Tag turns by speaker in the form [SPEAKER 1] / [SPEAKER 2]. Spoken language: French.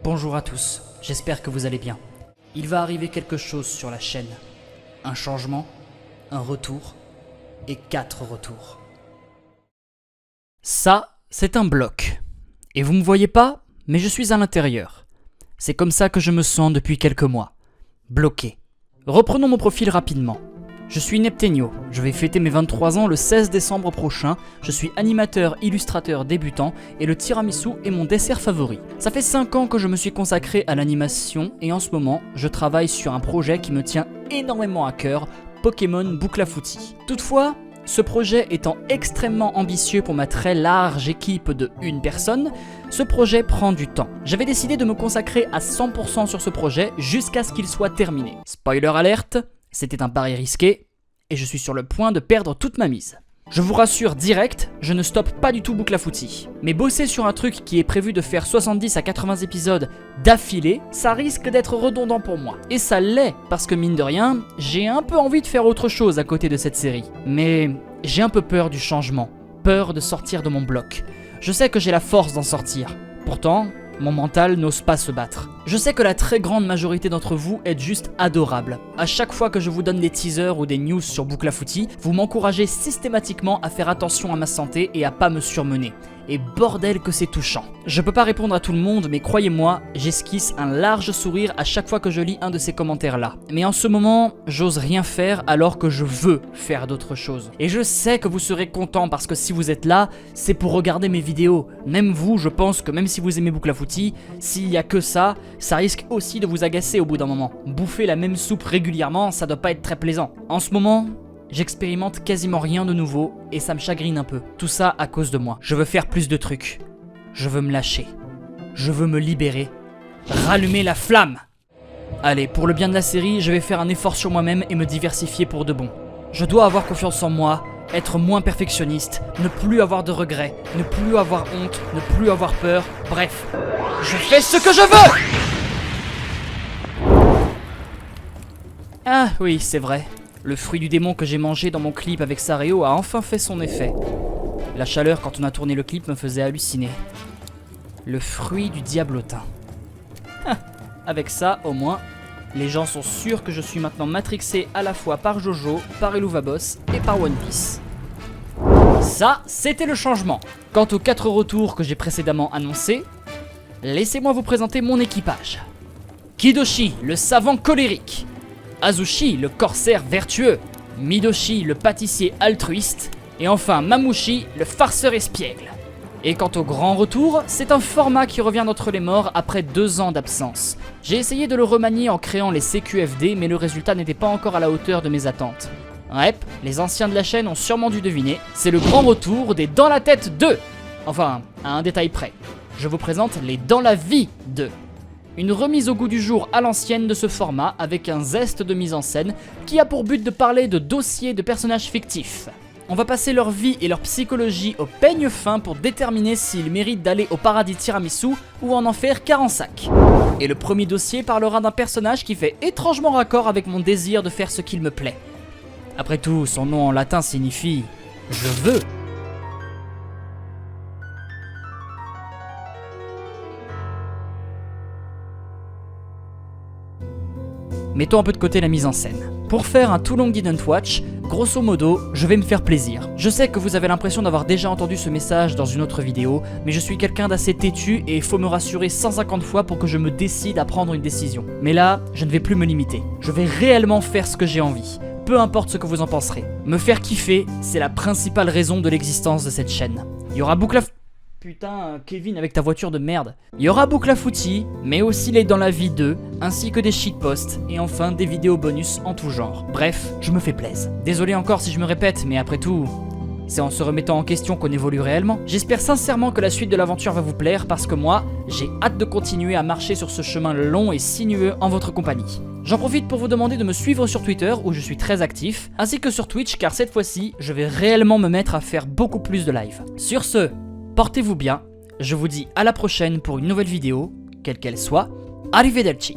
[SPEAKER 1] Bonjour à tous, j'espère que vous allez bien. Il va arriver quelque chose sur la chaîne. Un changement, un retour et 4 retours. Ça, c'est un bloc. Et vous me voyez pas, mais je suis à l'intérieur. C'est comme ça que je me sens depuis quelques mois. Bloqué. Reprenons mon profil rapidement. Je suis Neptenio, je vais fêter mes 23 ans le 16 décembre prochain, je suis animateur, illustrateur débutant et le tiramisu est mon dessert favori. Ça fait 5 ans que je me suis consacré à l'animation et en ce moment, je travaille sur un projet qui me tient énormément à cœur, Pokémon Boucle à Footy. Toutefois, ce projet étant extrêmement ambitieux pour ma très large équipe de 1 personne, ce projet prend du temps. J'avais décidé de me consacrer à 100% sur ce projet jusqu'à ce qu'il soit terminé. Spoiler alerte, c'était un pari risqué et je suis sur le point de perdre toute ma mise. Je vous rassure direct, je ne stoppe pas du tout Boucle à Footy. Mais bosser sur un truc qui est prévu de faire 70 à 80 épisodes d'affilée, ça risque d'être redondant pour moi. Et ça l'est, parce que mine de rien, j'ai un peu envie de faire autre chose à côté de cette série. Mais j'ai un peu peur du changement, peur de sortir de mon bloc. Je sais que j'ai la force d'en sortir. Pourtant, mon mental n'ose pas se battre. Je sais que la très grande majorité d'entre vous êtes juste adorables. À chaque fois que je vous donne des teasers ou des news sur Boucle à Footy, vous m'encouragez systématiquement à faire attention à ma santé et à pas me surmener. Et bordel que c'est touchant. Je peux pas répondre à tout le monde, mais croyez-moi, j'esquisse un large sourire à chaque fois que je lis un de ces commentaires-là. Mais en ce moment, j'ose rien faire alors que je veux faire d'autres choses. Et je sais que vous serez contents parce que si vous êtes là, c'est pour regarder mes vidéos. Même vous, je pense que même si vous aimez Boucle à Footy, s'il y a que ça risque aussi de vous agacer au bout d'un moment. Bouffer la même soupe régulièrement, ça doit pas être très plaisant. En ce moment, j'expérimente quasiment rien de nouveau et ça me chagrine un peu. Tout ça à cause de moi. Je veux faire plus de trucs. Je veux me lâcher. Je veux me libérer. Rallumer la flamme. Allez, pour le bien de la série, je vais faire un effort sur moi-même et me diversifier pour de bon. Je dois avoir confiance en moi, être moins perfectionniste, ne plus avoir de regrets, ne plus avoir honte, ne plus avoir peur. Bref, je fais ce que je veux! Ah oui, c'est vrai. Le fruit du démon que j'ai mangé dans mon clip avec Sareo a enfin fait son effet. La chaleur quand on a tourné le clip me faisait halluciner. Le fruit du diablotin. Avec ça, au moins, les gens sont sûrs que je suis maintenant matrixé à la fois par Jojo, par Eluvaboss et par One Piece. Ça, c'était le changement. Quant aux 4 retours que j'ai précédemment annoncés, laissez-moi vous présenter mon équipage. Kidoshi, le savant colérique. Azuchi, le corsaire vertueux, Midoshi, le pâtissier altruiste, et enfin Mamushi, le farceur espiègle. Et quant au grand retour, c'est un format qui revient d'entre les morts après 2 ans d'absence. J'ai essayé de le remanier en créant les CQFD, mais le résultat n'était pas encore à la hauteur de mes attentes. Bref, les anciens de la chaîne ont sûrement dû deviner, c'est le grand retour des Dans la tête 2. Enfin, à un détail près. Je vous présente les Dans la vie 2. Une remise au goût du jour à l'ancienne de ce format avec un zeste de mise en scène qui a pour but de parler de dossiers de personnages fictifs. On va passer leur vie et leur psychologie au peigne fin pour déterminer s'ils méritent d'aller au paradis tiramisu ou en enfer Carensac. Et le premier dossier parlera d'un personnage qui fait étrangement raccord avec mon désir de faire ce qu'il me plaît. Après tout, son nom en latin signifie « je veux ». Mettons un peu de côté la mise en scène. Pour faire un Too Long Didn't Watch, grosso modo, je vais me faire plaisir. Je sais que vous avez l'impression d'avoir déjà entendu ce message dans une autre vidéo, mais je suis quelqu'un d'assez têtu et il faut me rassurer 150 fois pour que je me décide à prendre une décision. Mais là, je ne vais plus me limiter. Je vais réellement faire ce que j'ai envie. Peu importe ce que vous en penserez. Me faire kiffer, c'est la principale raison de l'existence de cette chaîne. Il y aura Boucle à... Putain, Kevin avec ta voiture de merde. Il y aura Boucle à Footy, mais aussi les Dans la vie 2, ainsi que des shitposts, et enfin des vidéos bonus en tout genre. Bref, je me fais plaisir. Désolé encore si je me répète, mais après tout, c'est en se remettant en question qu'on évolue réellement. J'espère sincèrement que la suite de l'aventure va vous plaire, parce que moi, j'ai hâte de continuer à marcher sur ce chemin long et sinueux en votre compagnie. J'en profite pour vous demander de me suivre sur Twitter, où je suis très actif, ainsi que sur Twitch, car cette fois-ci, je vais réellement me mettre à faire beaucoup plus de live. Sur ce, portez-vous bien, je vous dis à la prochaine pour une nouvelle vidéo, quelle qu'elle soit. Arrivederci.